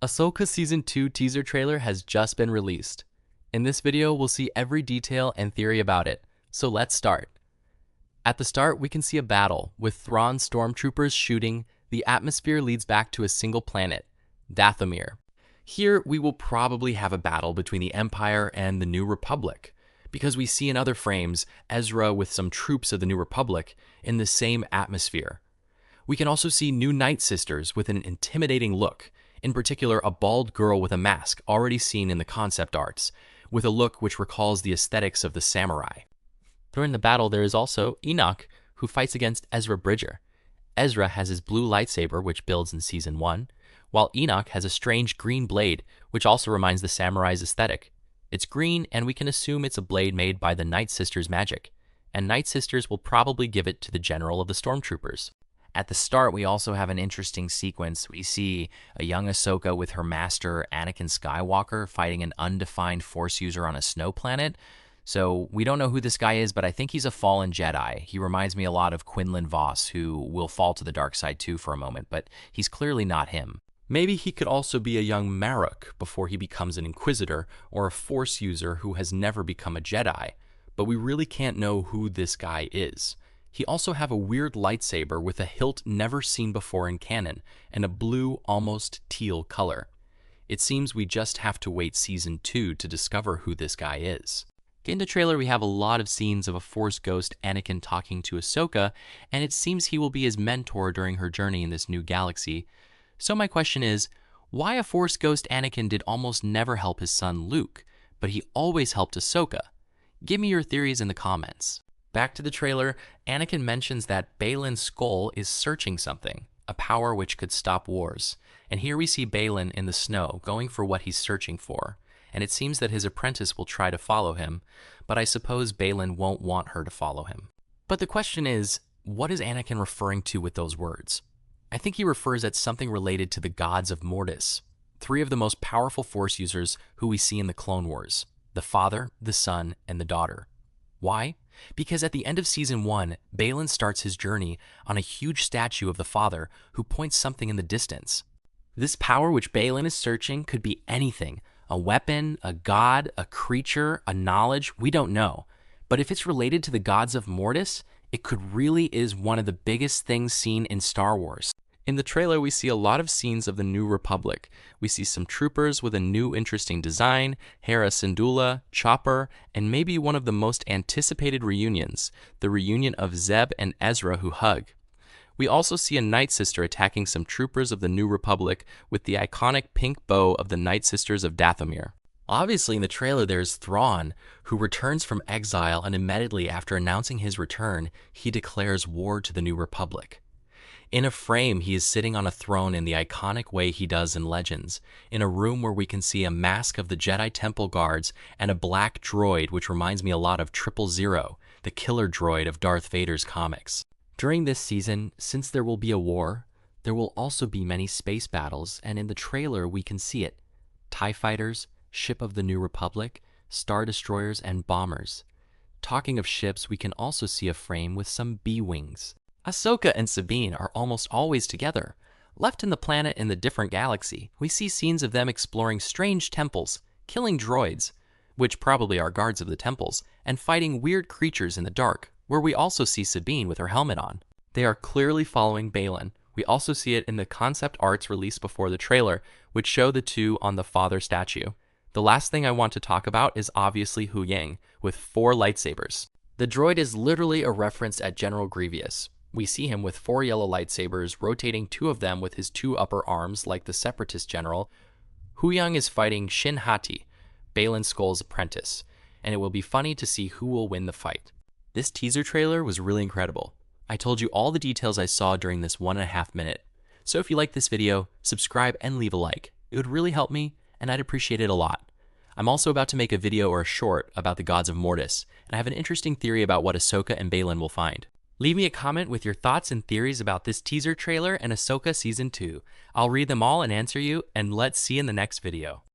Ahsoka Season 2 teaser trailer has just been released. In this video, we'll see every detail and theory about it, so let's start. At the start, we can see a battle, with Thrawn stormtroopers shooting. The atmosphere leads back to a single planet, Dathomir. Here, we will probably have a battle between the Empire and the New Republic, because we see in other frames Ezra with some troops of the New Republic in the same atmosphere. We can also see new Night Sisters with an intimidating look, in particular a bald girl with a mask already seen in the concept arts, with a look which recalls the aesthetics of the samurai. During the battle, there is also Enoch, who fights against Ezra Bridger. Ezra has his blue lightsaber, which builds in Season 1, while Enoch has a strange green blade, which also reminds the samurai's aesthetic. It's green, and we can assume it's a blade made by the Night Sisters' magic, and Night Sisters will probably give it to the general of the stormtroopers. At the start, we also have an interesting sequence. We see a young Ahsoka with her master, Anakin Skywalker, fighting an undefined Force user on a snow planet. So we don't know who this guy is, but I think he's a fallen Jedi. He reminds me a lot of Quinlan Vos, who will fall to the dark side too for a moment, but he's clearly not him. Maybe he could also be a young Marok before he becomes an Inquisitor, or a Force user who has never become a Jedi. But we really can't know who this guy is. He also have a weird lightsaber with a hilt never seen before in canon, and a blue, almost teal color. It seems we just have to wait Season 2 to discover who this guy is. In the trailer, we have a lot of scenes of a Force ghost Anakin talking to Ahsoka, and it seems he will be his mentor during her journey in this new galaxy. So my question is, why a Force ghost Anakin did almost never help his son Luke, but he always helped Ahsoka? Give me your theories in the comments. Back to the trailer, Anakin mentions that Baylan Skoll is searching something, a power which could stop wars. And here we see Baylan in the snow, going for what he's searching for. And it seems that his apprentice will try to follow him, but I suppose Baylan won't want her to follow him. But the question is, what is Anakin referring to with those words? I think he refers at something related to the gods of Mortis, three of the most powerful Force users who we see in the Clone Wars: the father, the son, and the daughter. Why? Because at the end of Season 1, Baylan starts his journey on a huge statue of the father who points something in the distance. This power which Baylan is searching could be anything: a weapon, a god, a creature, a knowledge, we don't know. But if it's related to the gods of Mortis, it could really is one of the biggest things seen in Star Wars. In the trailer, we see a lot of scenes of the New Republic. We see some troopers with a new interesting design, Hera Syndulla, Chopper, and maybe one of the most anticipated reunions, the reunion of Zeb and Ezra who hug. We also see a Night Sister attacking some troopers of the New Republic with the iconic pink bow of the Night Sisters of Dathomir. Obviously, in the trailer, there's Thrawn, who returns from exile, and immediately after announcing his return, he declares war to the New Republic. In a frame, he is sitting on a throne in the iconic way he does in Legends, in a room where we can see a mask of the Jedi Temple Guards and a black droid, which reminds me a lot of 000, the killer droid of Darth Vader's comics. During this season, since there will be a war, there will also be many space battles, and in the trailer we can see it: TIE fighters, ship of the New Republic, star destroyers, and bombers. Talking of ships, we can also see a frame with some B-wings. Ahsoka and Sabine are almost always together. Left in the planet in the different galaxy, we see scenes of them exploring strange temples, killing droids, which probably are guards of the temples, and fighting weird creatures in the dark, where we also see Sabine with her helmet on. They are clearly following Baylan. We also see it in the concept arts released before the trailer, which show the two on the father statue. The last thing I want to talk about is obviously Hu Yang, with 4 lightsabers. The droid is literally a reference at General Grievous. We see him with 4 yellow lightsabers, rotating 2 of them with his 2 upper arms like the Separatist general. Hu Yang is fighting Shin Hati, Baylan Skoll's apprentice, and it will be funny to see who will win the fight. This teaser trailer was really incredible. I told you all the details I saw during this 1.5 minute. So if you like this video, subscribe and leave a like. It would really help me, and I'd appreciate it a lot. I'm also about to make a video or a short about the gods of Mortis, and I have an interesting theory about what Ahsoka and Baylan will find. Leave me a comment with your thoughts and theories about this teaser trailer and Ahsoka Season 2. I'll read them all and answer you, and let's see you in the next video.